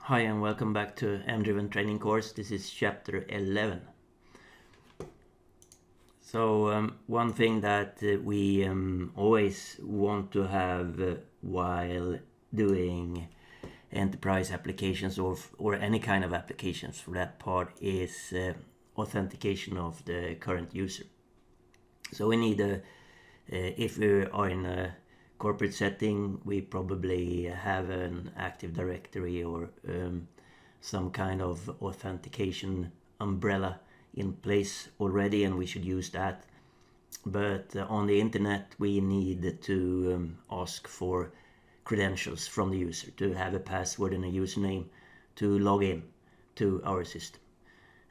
Hi and welcome back to MDriven training course. This is chapter 11. So one thing that we always want to have while doing enterprise applications or any kind of applications for that part is authentication of the current user. So we need if we are in a corporate setting, we probably have an Active Directory or some kind of authentication umbrella in place already, and we should use that. But on the internet, we need to ask for credentials from the user, to have a password and a username to log in to our system.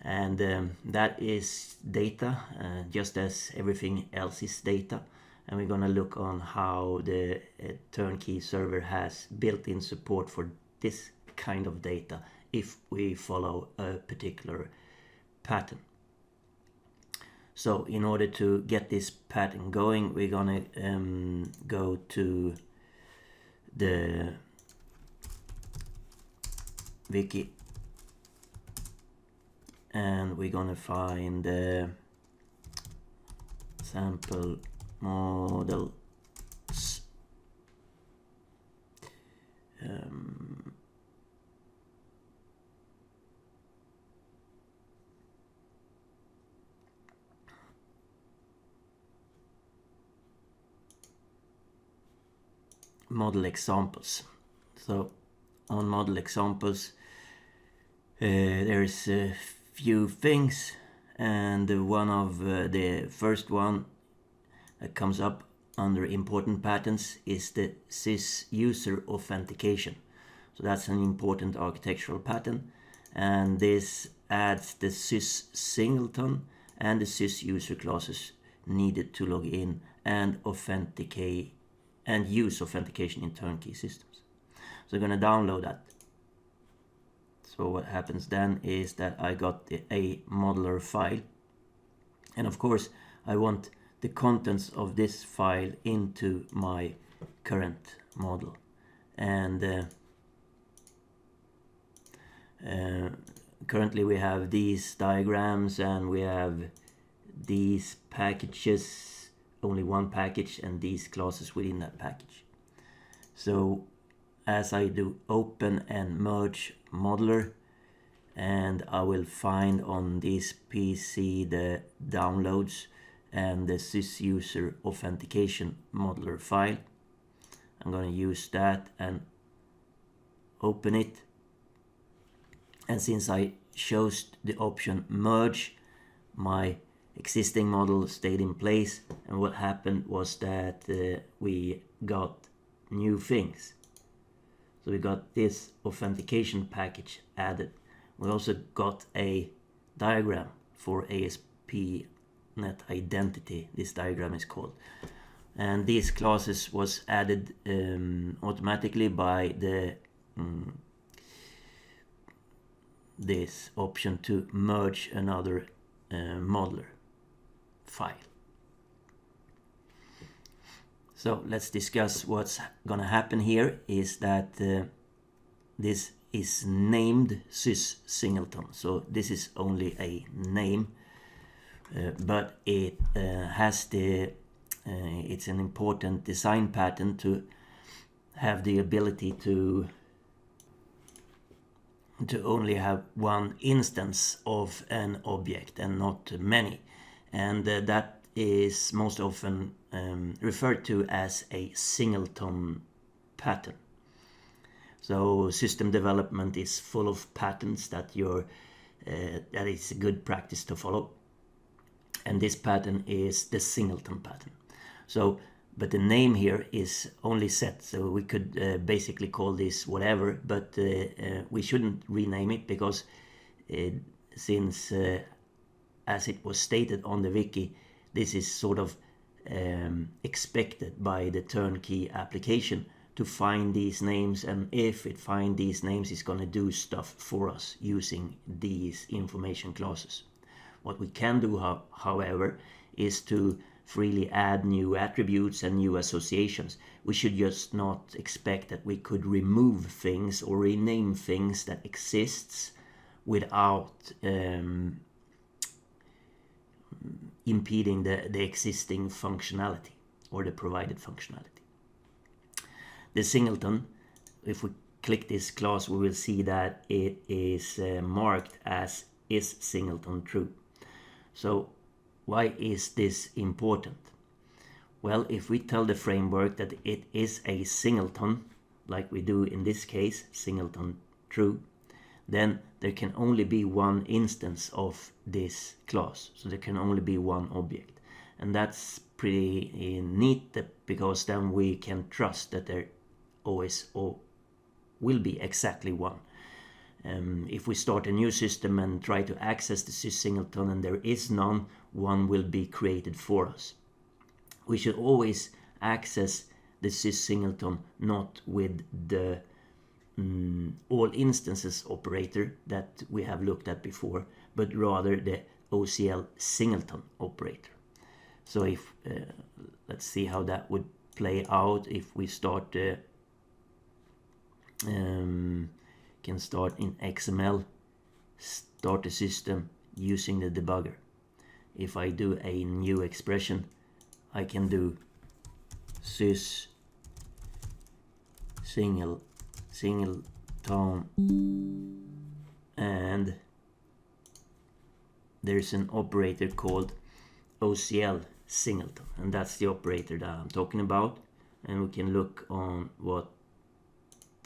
And that is data, just as everything else is data. And we're going to look on how the turnkey server has built-in support for this kind of data if we follow a particular pattern. So in order to get this pattern going, we're going to go to the wiki and we're going to find the sample models. Model examples. So on model examples there's a few things, and one of the first one that comes up under important patterns is the CIS user authentication. So that's an important architectural pattern, and this adds the CIS singleton and the CIS user classes needed to log in and authenticate and use authentication in turnkey systems. So I'm going to download that. So what happens then is that I got a modeler file, and of course I want the contents of this file into my current model. And currently we have these diagrams and we have these packages, only one package, and these classes within that package. So as I do open and merge modeler, and I will find on this PC the downloads and the CIS user authentication modeler file. I'm going to use that and open it. And since I chose the option merge, my existing model stayed in place, and what happened was that we got new things. So we got this authentication package added. We also got a diagram for ASP.NET Identity, this diagram is called. And these classes was added automatically by the this option to merge another modeler file. So let's discuss what's gonna happen here. Is that this is named CIS singleton, so this is only a name, but it has the it's an important design pattern to have the ability to only have one instance of an object and not many, and that is most often referred to as a singleton pattern. So system development is full of patterns that that is a good practice to follow, and this pattern is the singleton pattern. So, but the name here is only set, so we could basically call this whatever, but we shouldn't rename it because since as it was stated on the wiki, this is sort of expected by the turnkey application to find these names, and if it finds these names, it's going to do stuff for us using these information classes. What we can do, however, is to freely add new attributes and new associations. We should just not expect that we could remove things or rename things that exists without impeding the existing functionality or the provided functionality. The singleton, if we click this class, we will see that it is marked as is singleton true. So why is this important? Well, if we tell the framework that it is a singleton, like we do in this case, singleton true, then there can only be one instance of this class. So there can only be one object. And that's pretty neat, because then we can trust that there always will be exactly one. If we start a new system and try to access the sys singleton and there is none, one will be created for us. We should always access the sys singleton not with the all instances operator that we have looked at before, but rather the OCL singleton operator. So if let's see how that would play out if we start can start in XML, start the system using the debugger. If I do a new expression, I can do sys singleton, and there's an operator called OCL singleton, and that's the operator that I'm talking about. And we can look on what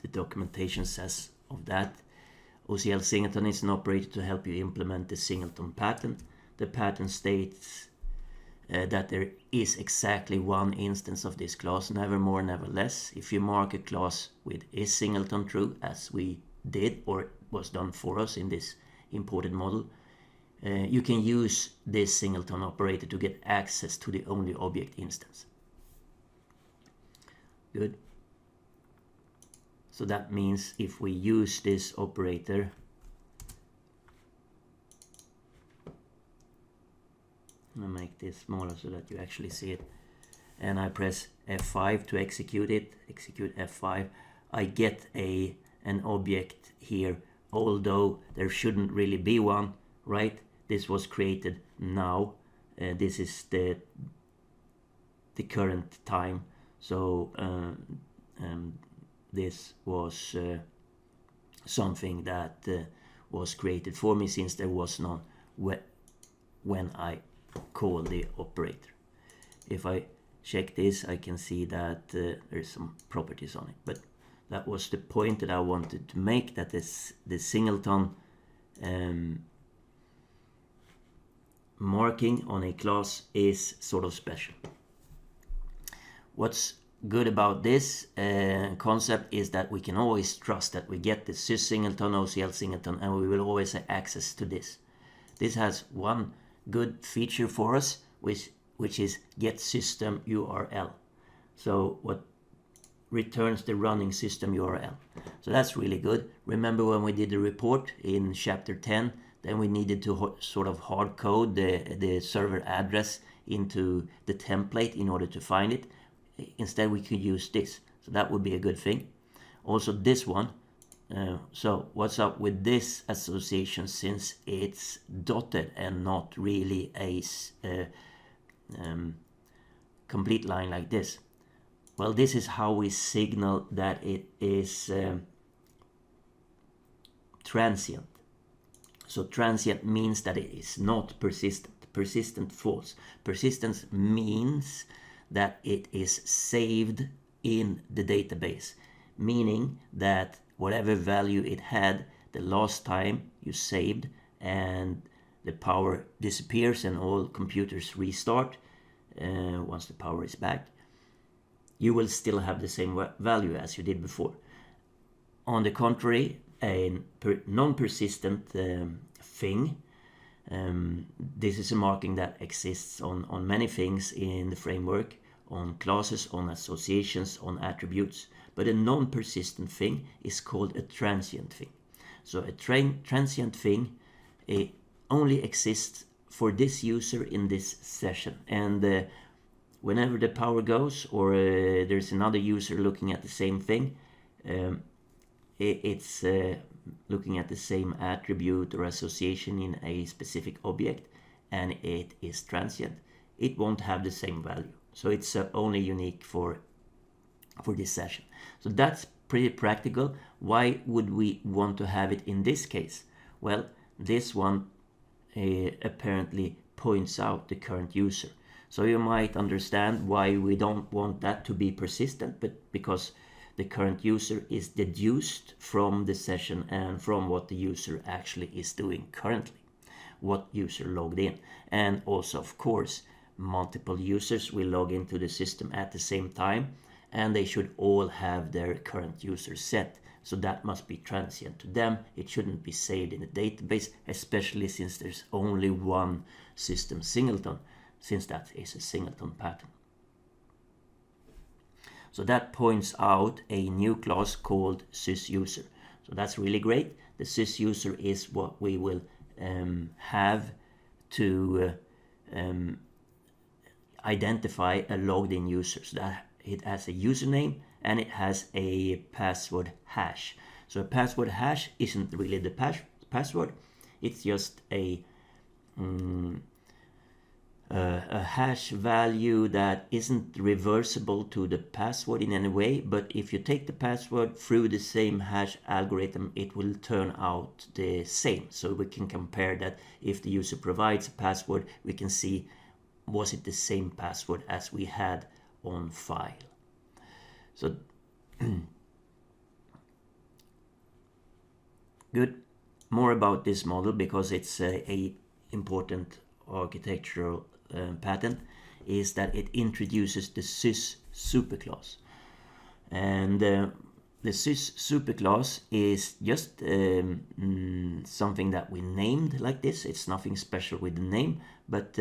the documentation says of that. OCL singleton is an operator to help you implement the singleton pattern. The pattern states that there is exactly one instance of this class, never more, never less. If you mark a class with is singleton true, as we did, or was done for us in this imported model, you can use this singleton operator to get access to the only object instance. Good. So that means if we use this operator, I'm gonna make this smaller so that you actually see it, and I press F5 to execute it, execute F5, I get an object here, although there shouldn't really be one, right? This was created now, this is the current time, so this was something that was created for me, since there was none when I call the operator. If I check this, I can see that there's some properties on it, but that was the point that I wanted to make, that the singleton marking on a class is sort of special. What's good about this concept is that we can always trust that we get the sys singleton, OCL singleton, and we will always have access to this. This has one good feature for us, which is get system URL. So what returns the running system URL. So that's really good. Remember when we did the report in chapter 10, then we needed to sort of hard code the server address into the template in order to find it. Instead we could use this, so that would be a good thing. Also this one, so what's up with this association, since it's dotted and not really a complete line like this? Well, this is how we signal that it is transient. So transient means that it is not persistent. Persistent false. Persistence means that it is saved in the database, meaning that whatever value it had the last time you saved and the power disappears and all computers restart once the power is back, you will still have the same value as you did before. On the contrary, a non-persistent thing, this is a marking that exists on many things in the framework, on classes, on associations, on attributes. But a non-persistent thing is called a transient thing. So a transient thing only exists for this user in this session. And whenever the power goes, or there's another user looking at the same thing, it's looking at the same attribute or association in a specific object, and it is transient, it won't have the same value. So it's only unique for this session. So that's pretty practical. Why would we want to have it in this case? Well, this one apparently points out the current user. So you might understand why we don't want that to be persistent, but because the current user is deduced from the session and from what the user actually is doing currently, what user logged in. And also, of course, multiple users will log into the system at the same time, and they should all have their current user set. So that must be transient to them. It shouldn't be saved in the database, especially since there's only one system singleton, since that is a singleton pattern. So that points out a new class called CIS user. So that's really great. The CIS user is what we will have to identify a logged in user. So that it has a username and it has a password hash. So a password hash isn't really the password. It's just a hash value that isn't reversible to the password in any way, but if you take the password through the same hash algorithm, it will turn out the same. So we can compare that. If the user provides a password, we can see, was it the same password as we had on file. So good. More about this model, because it's a important architectural pattern, is that it introduces the CIS Superclose. And the CIS Superclose is just something that we named like this. It's nothing special with the name, but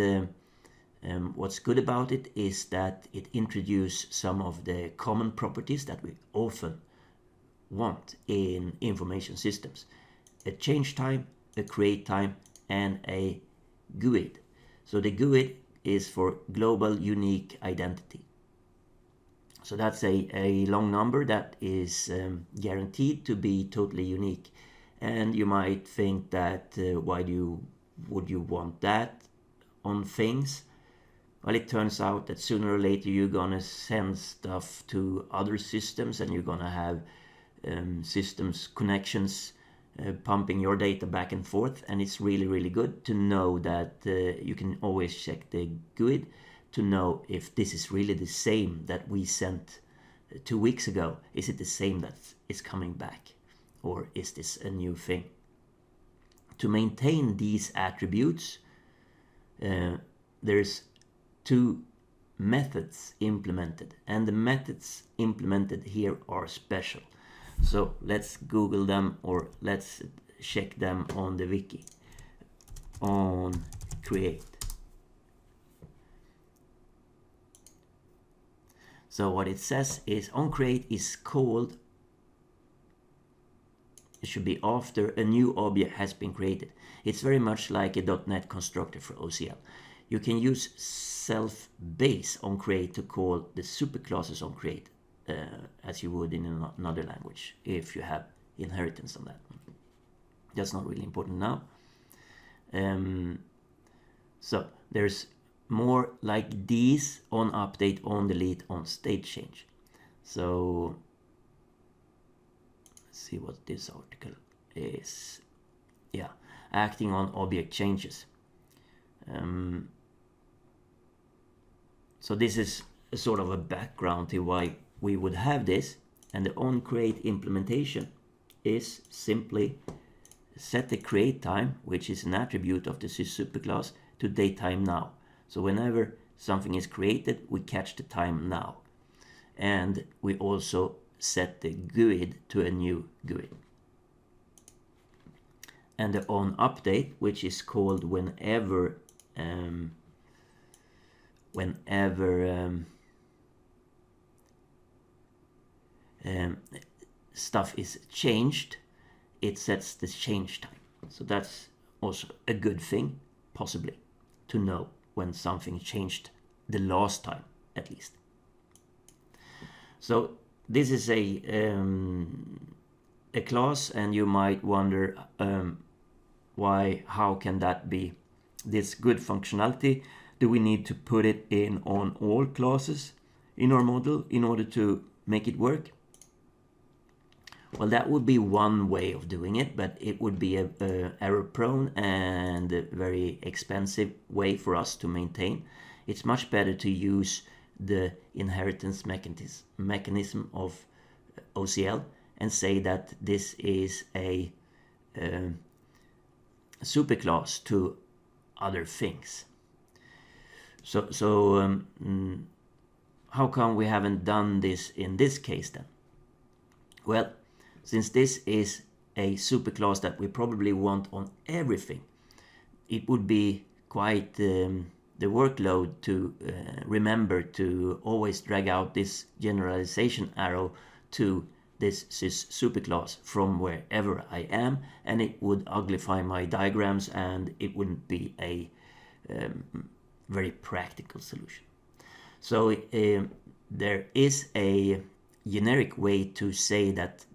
what's good about it is that it introduces some of the common properties that we often want in information systems: a change time, a create time, and a GUID. So the GUID is for global unique identity. So that's a long number that is guaranteed to be totally unique. And you might think that why would you want that on things? Well, it turns out that sooner or later you're gonna send stuff to other systems, and you're gonna have systems connections pumping your data back and forth, and it's really good to know that you can always check the GUID to know if this is really the same that we sent 2 weeks ago. Is it the same that is coming back, or is this a new thing? To maintain these attributes, there's 2 methods implemented, and the methods implemented here are special. So let's Google them, or let's check them on the wiki. On create. So what it says is on create is called, it should be after a new object has been created. It's very much like a .NET constructor for OCL. You can use self-base on create to call the superclasses on create, as you would in another language if you have inheritance on that. That's not really important now. So there's more like these: on update, on delete, on state change. So let's see what this article is. Yeah, acting on object changes. So this is a sort of a background to why we would have this, and the on create implementation is simply set the create time, which is an attribute of the CIS Superclass, to datetime now. So whenever something is created, we catch the time now, and we also set the GUID to a new GUID. And the on update, which is called whenever stuff is changed, it sets the change time. So that's also a good thing, possibly, to know when something changed the last time at least. So this is a class, and you might wonder how can that be this good functionality? Do we need to put it in on all classes in our model in order to make it work? Well, that would be one way of doing it, but it would be a error prone and a very expensive way for us to maintain. It's much better to use the inheritance mechanism of OCL and say that this is a superclass to other things. So how come we haven't done this in this case then? Well, since this is a superclass that we probably want on everything, it would be quite the workload to remember to always drag out this generalization arrow to this CIS superclass from wherever I am, and it would uglify my diagrams, and it wouldn't be a very practical solution. So there is a generic way to say that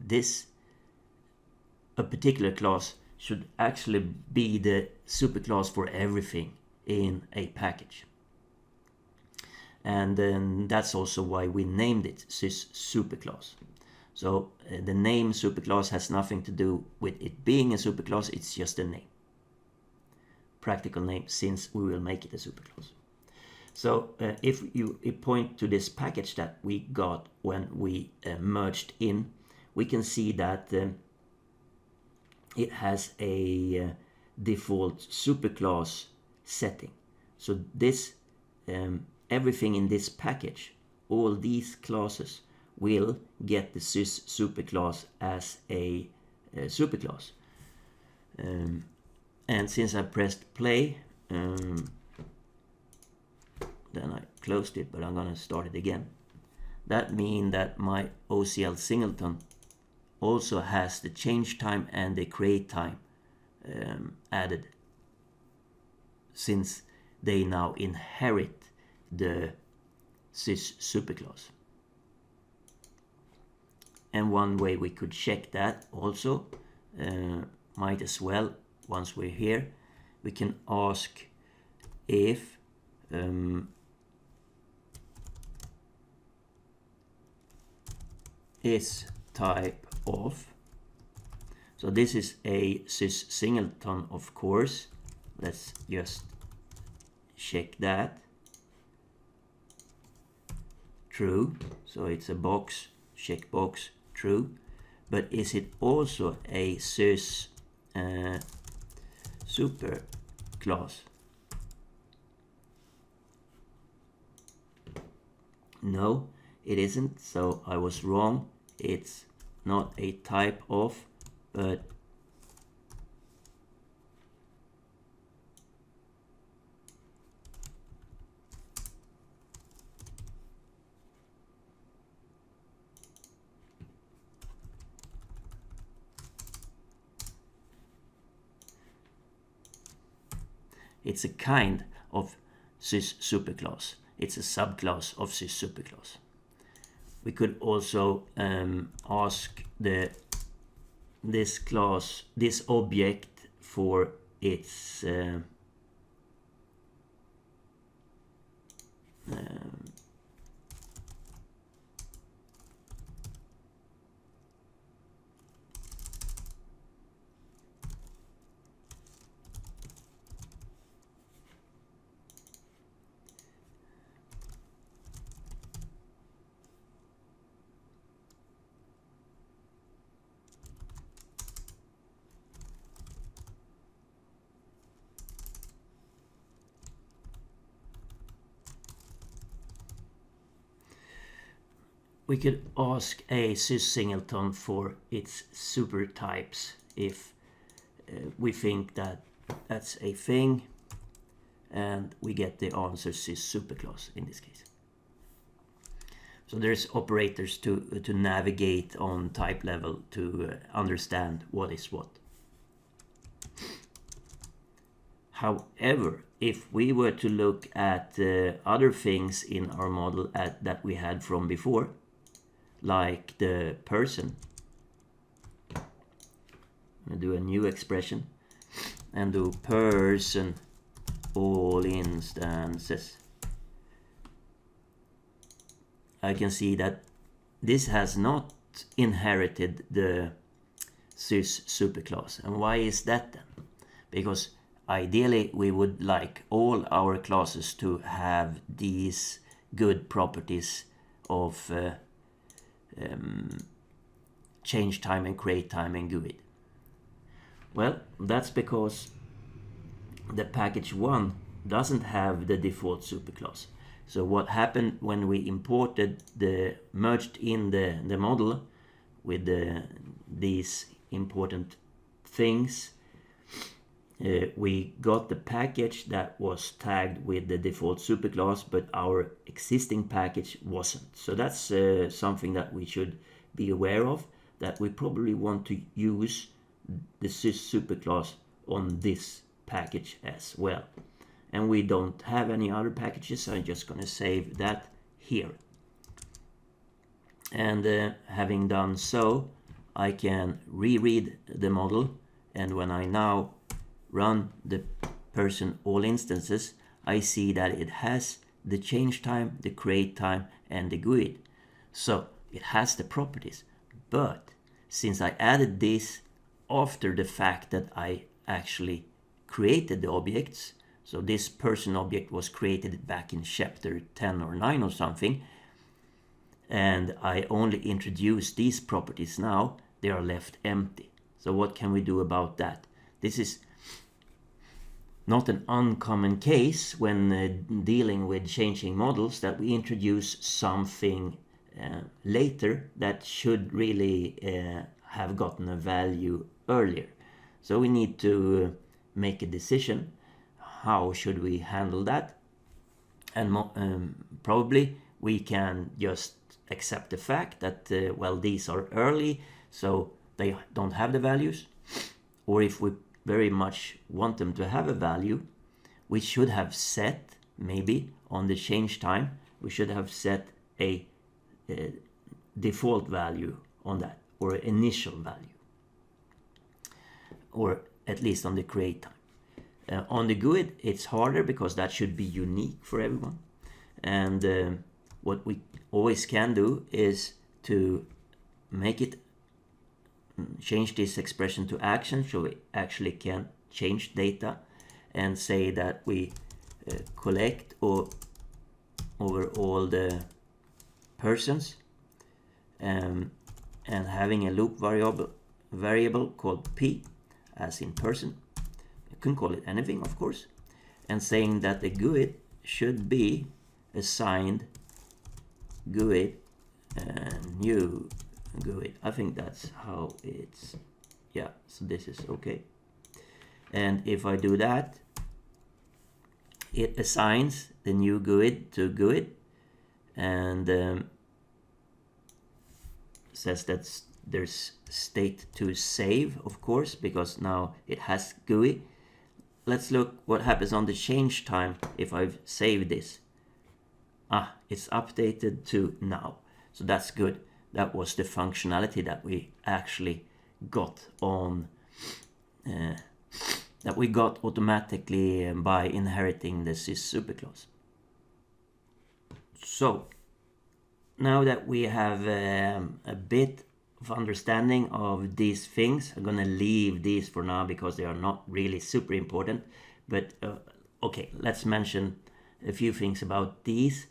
a particular class should actually be the superclass for everything in a package. And then that's also why we named it CIS Superclass. So the name superclass has nothing to do with it being a superclass, it's just a name. Practical name, since we will make it a superclass. So if you point to this package that we got when we merged in, we can see that it has a default superclass setting. So this everything in this package, all these classes, will get the CIS superclass as a superclass. And since I pressed play, then I closed it, but I'm gonna start it again. That means that my OCL Singleton also has the change time and the create time added, since they now inherit the CIS superclass. And one way we could check that also, might as well, once we're here, we can ask if is type of, so this is a CIS Singleton, of course. Let's just check that. True, so it's a box, checkbox, true. But is it also a CIS superclass? No, it isn't, so I was wrong. It's not a type of, but it's a kind of CIS superclass. It's a subclass of CIS superclass. We could also ask this class, this object, for its we could ask a CIS Singleton for its super types if we think that that's a thing, and we get the answer CIS superclass in this case. So there's operators to navigate on type level to understand what is what. However, if we were to look at other things in our model that we had from before, like the person, I'm going to do a new expression and do person all instances, I can see that this has not inherited the CIS Superclose. And why is that then? Because ideally we would like all our classes to have these good properties of change time and create time and GUID. Well, that's because the package 1 doesn't have the default superclose. So what happened when we imported merged in the model with these important things, we got the package that was tagged with the default superclass, but our existing package wasn't. So that's something that we should be aware of, that we probably want to use the CIS Superclass on this package as well. And we don't have any other packages, so I'm just going to save that here. And having done so, I can reread the model, and when I now run the person all instances, I see that it has the change time, the create time, and the GUID. So it has the properties, but since I added this after the fact that I actually created the objects, so this person object was created back in chapter 10 or 9 or something, and I only introduced these properties now, they are left empty. So what can we do about that? This is not an uncommon case when dealing with changing models, that we introduce something later that should really have gotten a value earlier. So we need to make a decision. How should we handle that? And probably we can just accept the fact that well, these are early, so they don't have the values. Or if we very much want them to have a value, we should have set, maybe on the change time, we should have set a default value on that, or initial value, or at least on the create time. On the GUID, it's harder because that should be unique for everyone. And what we always can do is to make it change this expression to action, so we actually can change data and say that we collect over all the persons, and having a loop variable called p, as in person. You can call it anything, of course, and saying that the GUID should be assigned GUID new GUID. I think that's how it's, yeah, so this is okay. And if I do that, it assigns the new GUID to GUID, and says that there's state to save, of course, because now it has GUI. Let's look what happens on the change time if I've saved this. It's updated to now, so that's good. That was the functionality that we actually got on, that we got automatically by inheriting the CIS Superclose. So now that we have a bit of understanding of these things, I'm gonna leave these for now because they are not really super important. But okay, let's mention a few things about these.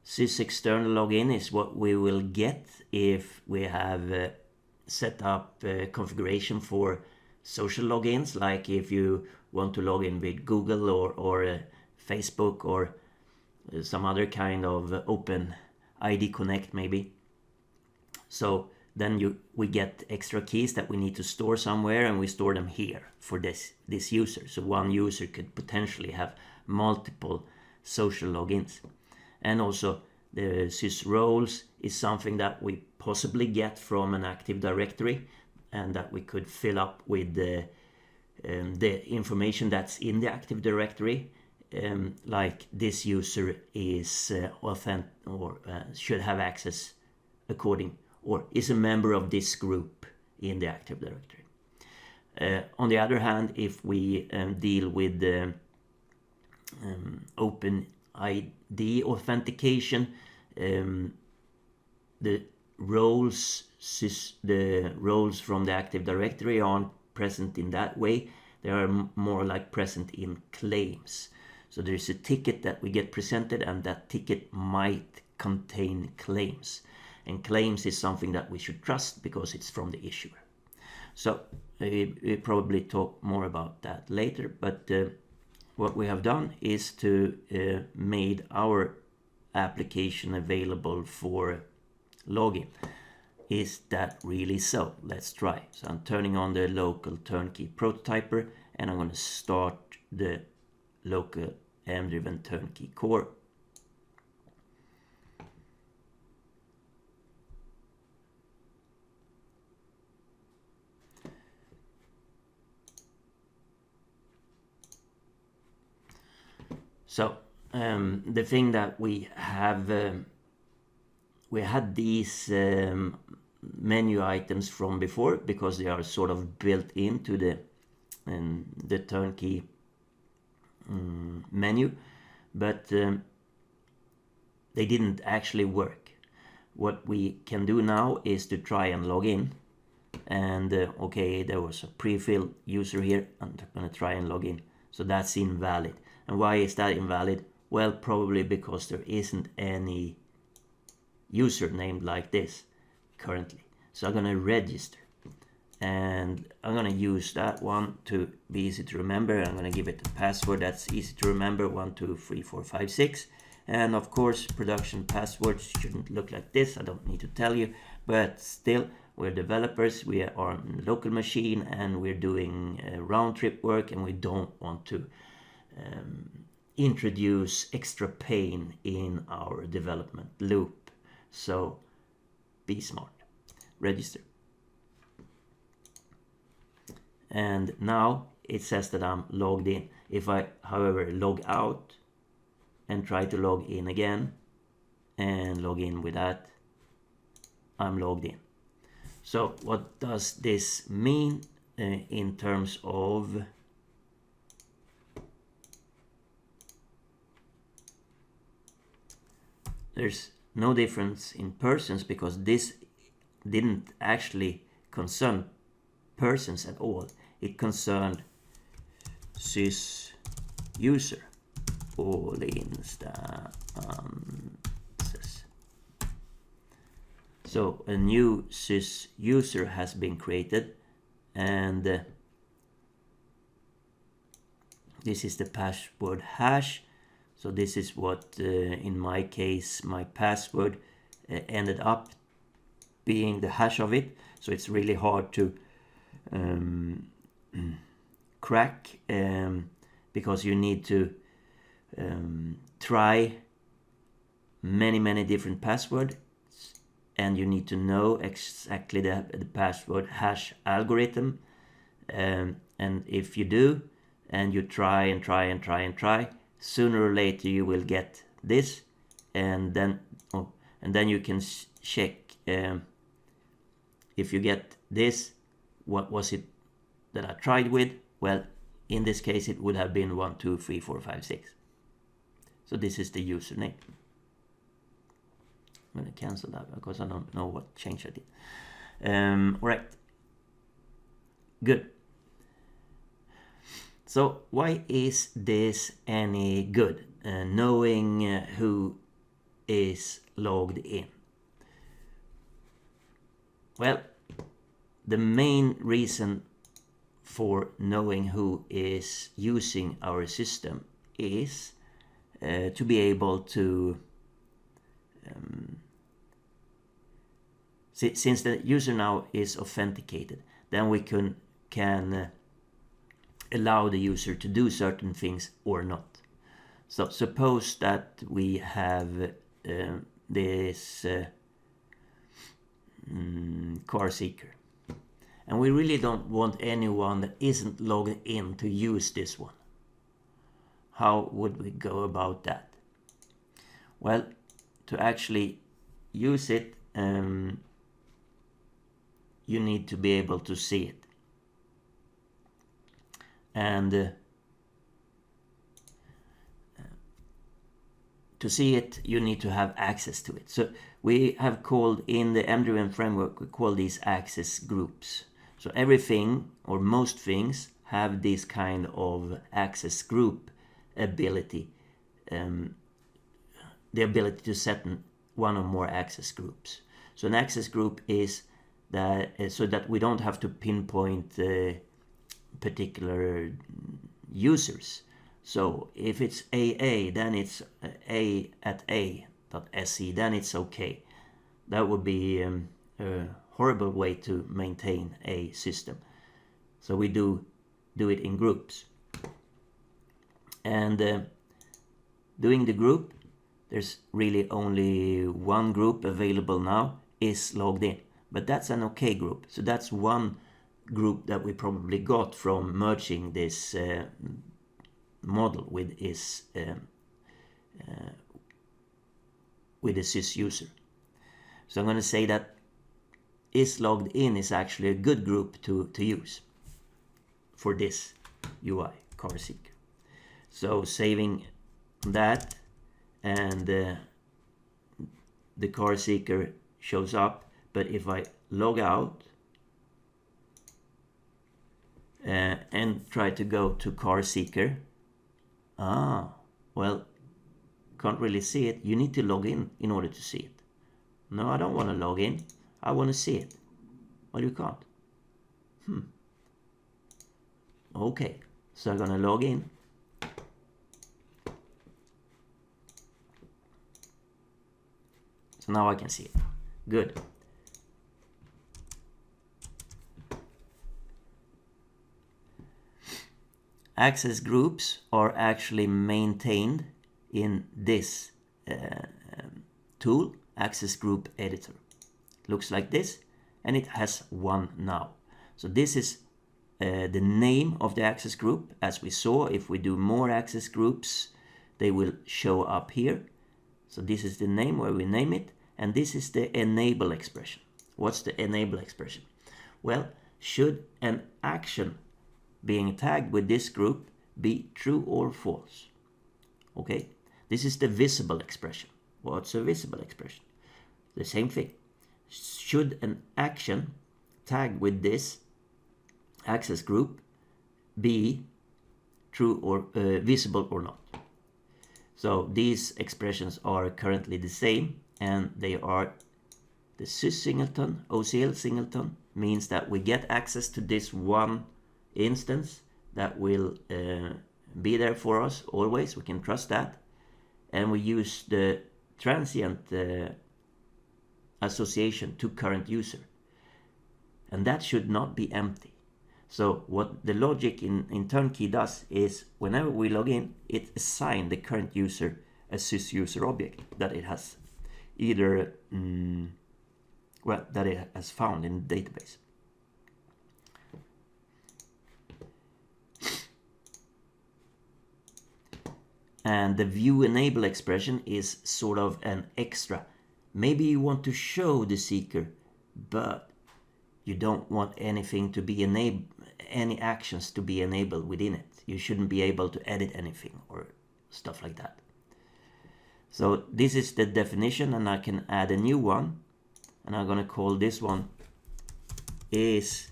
CIS external login is what we will get if we have set up configuration for social logins, like if you want to log in with Google or Facebook or some other kind of open ID Connect maybe. So then we get extra keys that we need to store somewhere, and we store them here for this user. So one user could potentially have multiple social logins. And also the CIS roles is something that we possibly get from an Active Directory, and that we could fill up with the information that's in the Active Directory, like this user is should have access according, or is a member of this group in the Active Directory. On the other hand, if we deal with the OpenID authentication, the roles from the Active Directory aren't present in that way. They are more like present in claims. So there's a ticket that we get presented, and that ticket might contain claims. And claims is something that we should trust because it's from the issuer. So we probably talk more about that later, but what we have done is to made our application available for login. Is that really so? Let's try. So I'm turning on the local turnkey prototyper, and I'm going to start the local MDriven turnkey core. So the thing that we have, we had these menu items from before because they are sort of built into the turnkey menu, but they didn't actually work. What we can do now is to try and log in, and okay, there was a pre-filled user here. I'm going to try and log in, so that's invalid. And why is that invalid? Well, probably because there isn't any user named like this currently. So I'm going to register, and I'm going to use that one to be easy to remember. I'm going to give it a password that's easy to remember, 123456. And of course, production passwords shouldn't look like this. I don't need to tell you, but still, we're developers, we are on a local machine, and we're doing round trip work, and we don't want to introduce extra pain in our development loop. So be smart. Register. And now it says that I'm logged in. If I, however, log out and try to log in again and log in with that, I'm logged in. So what does this mean in terms of there's no difference in persons, because this didn't actually concern persons at all. It concerned CIS user, all instances. So a new CIS user has been created, and this is the password hash. So this is what, in my case, my password ended up being the hash of it. So it's really hard to crack, because you need to try many different passwords, and you need to know exactly the password hash algorithm. And if you do, and you try and try, sooner or later you will get this, and then you can check if you get this, what was it that I tried with? Well, in this case it would have been 123456. So this is the username. I'm going to cancel that because I don't know what change I did. All right, good. So why is this any good? Knowing who is logged in. Well, the main reason for knowing who is using our system is to be able to, since the user now is authenticated, then we can allow the user to do certain things or not. So suppose that we have this car seeker, And we really don't want anyone that isn't logged in to use this one. How would we go about that? Well, to actually use it, you need to be able to see it. And to see it, you need to have access to it. So we have called, in the MDriven framework, we call these access groups. So everything, or most things, have this kind of access group ability, the ability to set one or more access groups. So an access group is that so that we don't have to pinpoint particular users. So if it's AA, then it's A at A.se, then it's okay. That would be a horrible way to maintain a system. So we do it in groups. And doing the group, there's really only one group available now, is logged in. But that's an okay group. So that's one group that we probably got from merging this model with the CIS user. So I'm going to say that is logged in is actually a good group to use for this UI car seeker. So saving that, and the car seeker shows up. But if I log out and try to go to car seeker, well, can't really see it. You need to log in order to see it. No, I don't want to log in. I want to see it. Well, you can't. Okay, so I'm gonna log in. So now I can see it. Good. Access groups are actually maintained in this tool, Access Group Editor. Looks like this, and it has one now. So this is the name of the access group. As we saw, if we do more access groups, they will show up here. So this is the name where we name it, and this is the enable expression. What's the enable expression? Well, should an action being tagged with this group be true or false? Okay, this is the visible expression. What's a visible expression? The same thing. Should an action tagged with this access group be true or visible or not? So these expressions are currently the same, and they are the CIS singleton, OCL singleton, means that we get access to this one instance that will be there for us always. We can trust that. And we use the transient association to current user. And that should not be empty. So what the logic in Turnkey does is whenever we log in, it assigns the current user a CIS user object that it has either, that it has found in the database. And the view enable expression is sort of an extra. Maybe you want to show the seeker, but you don't want anything to be enabled, any actions to be enabled within it. You shouldn't be able to edit anything or stuff like that. So this is the definition, and I can add a new one, and I'm gonna call this one is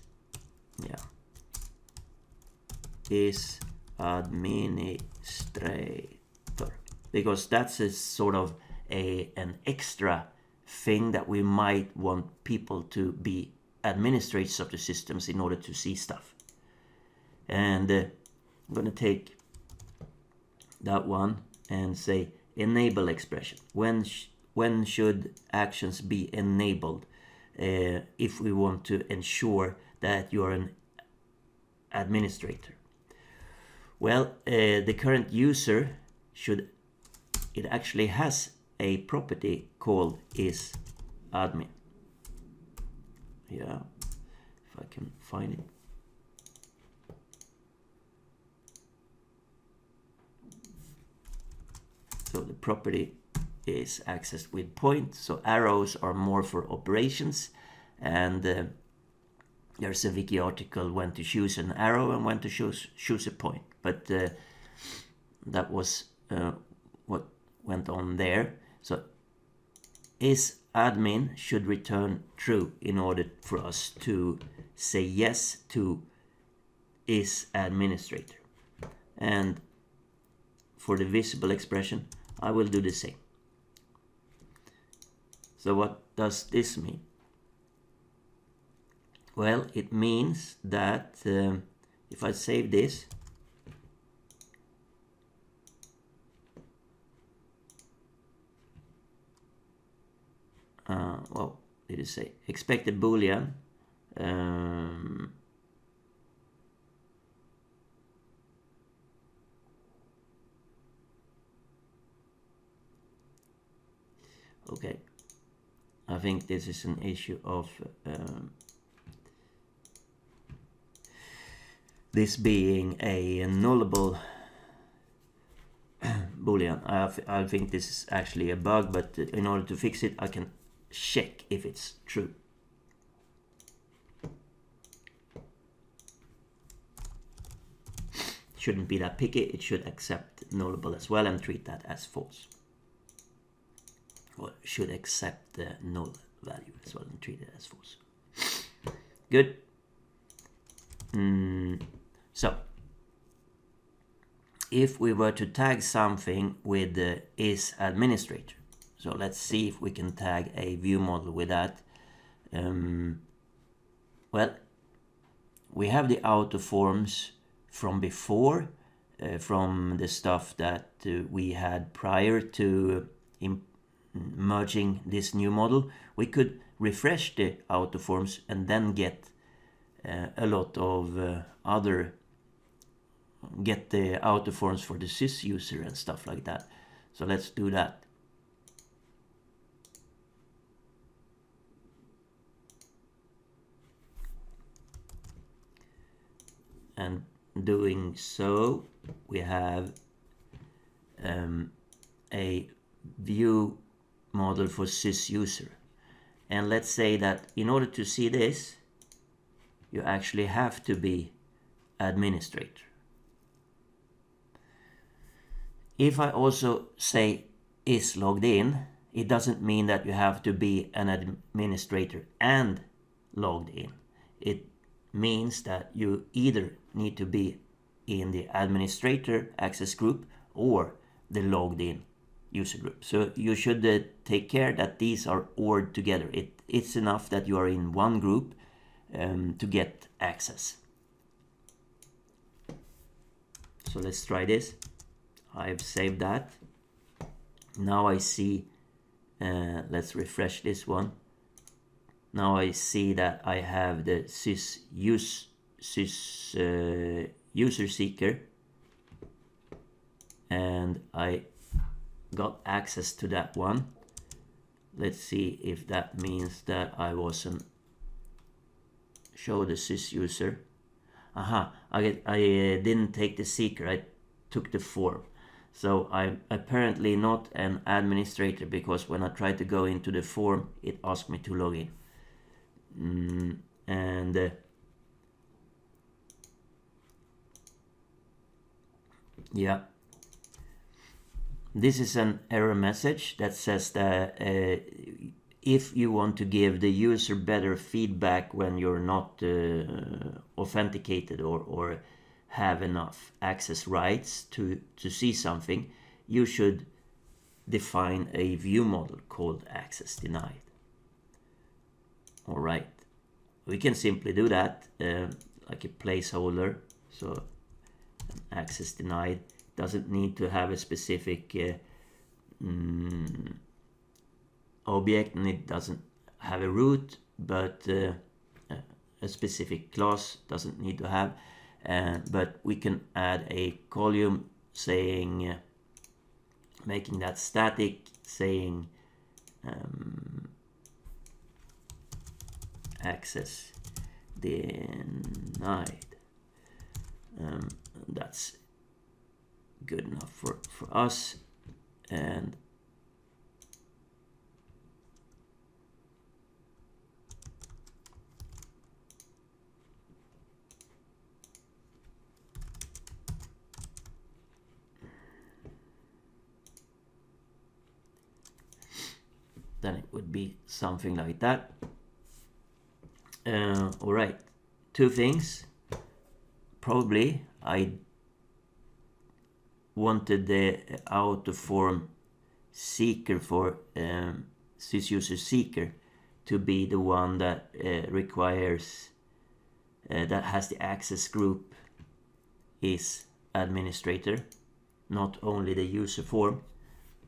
administrator, because that's a sort of an extra thing that we might want people to be administrators of the systems in order to see stuff. And I'm going to take that one and say enable expression. When should actions be enabled if we want to ensure that you are an administrator? Well, the current user it actually has a property called is admin. Yeah, if I can find it. So the property is accessed with point. So arrows are more for operations, and there's a wiki article when to choose an arrow and when to choose a point. But that was what went on there. So is admin should return true in order for us to say yes to is administrator. And for the visible expression, I will do the same. So what does this mean? Well, it means that if I save this, well, did it say expected boolean? Okay, I think this is an issue of this being a nullable boolean. I think this is actually a bug, but in order to fix it, I can check if it's true. Shouldn't be that picky. It should accept nullable as well and treat that as false. Or should accept the null value as well and treat it as false. Good. So if we were to tag something with the is administrator, so let's see if we can tag a view model with that. Well, we have the auto forms from before, from the stuff that we had prior to merging this new model. We could refresh the auto forms and then get a lot of get the auto forms for the CIS user and stuff like that. So let's do that. And doing so, we have a view model for CIS user. And let's say that in order to see this, you actually have to be administrator. If I also say is logged in, it doesn't mean that you have to be an administrator and logged in. It means that you either need to be in the administrator access group or the logged in user group. So you should take care that these are ORed together. It's enough that you are in one group to get access. So let's try this. I've saved that. Now I see, let's refresh this one. Now I see that I have the CIS user seeker, and I got access to that one. Let's see if that means that I wasn't show the CIS user. Aha, I didn't take the seeker, I took the form. So I'm apparently not an administrator, because when I tried to go into the form, it asked me to log in. Yeah, this is an error message that says that if you want to give the user better feedback when you're not authenticated or have enough access rights to see something, you should define a view model called access denied. All right, we can simply do that like a placeholder. So access denied doesn't need to have a specific object, and it doesn't have a root, but a specific class doesn't need to have. But we can add a column saying, making that static, saying access denied. That's good enough for us. And then it would be something like that. All right, two things. Probably I wanted the autoform seeker for CIS user seeker to be the one that requires that has the access group is administrator, not only the user form.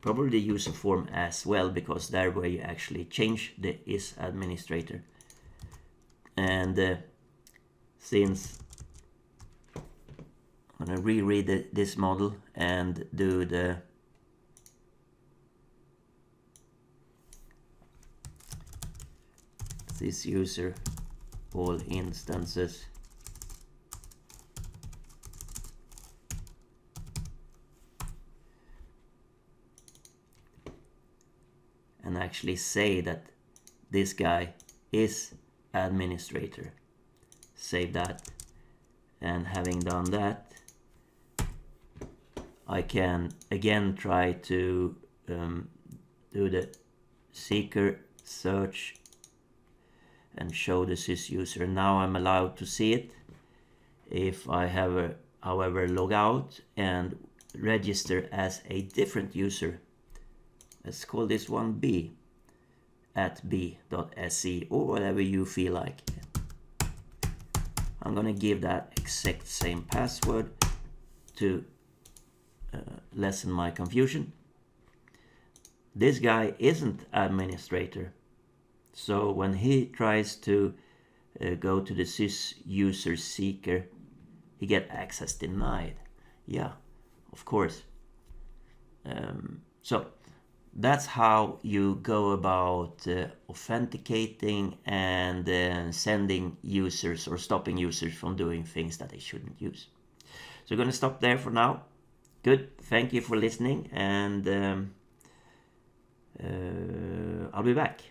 Probably the user form as well, because there where you actually change the is administrator. And since I'm going to reread this model and do the this user all instances and actually say that this guy is administrator. Save that, and having done that, I can again try to do the seeker search and show the CIS user. Now I'm allowed to see it. If I have however log out and register as a different user, let's call this one B at b.se or whatever you feel like. I'm gonna give that exact same password to lessen my confusion. This guy isn't administrator, so when he tries to go to the CIS user seeker, he get access denied. Yeah, of course. So that's how you go about authenticating and sending users or stopping users from doing things that they shouldn't use. So we're going to stop there for now. Good. Thank you for listening, and I'll be back.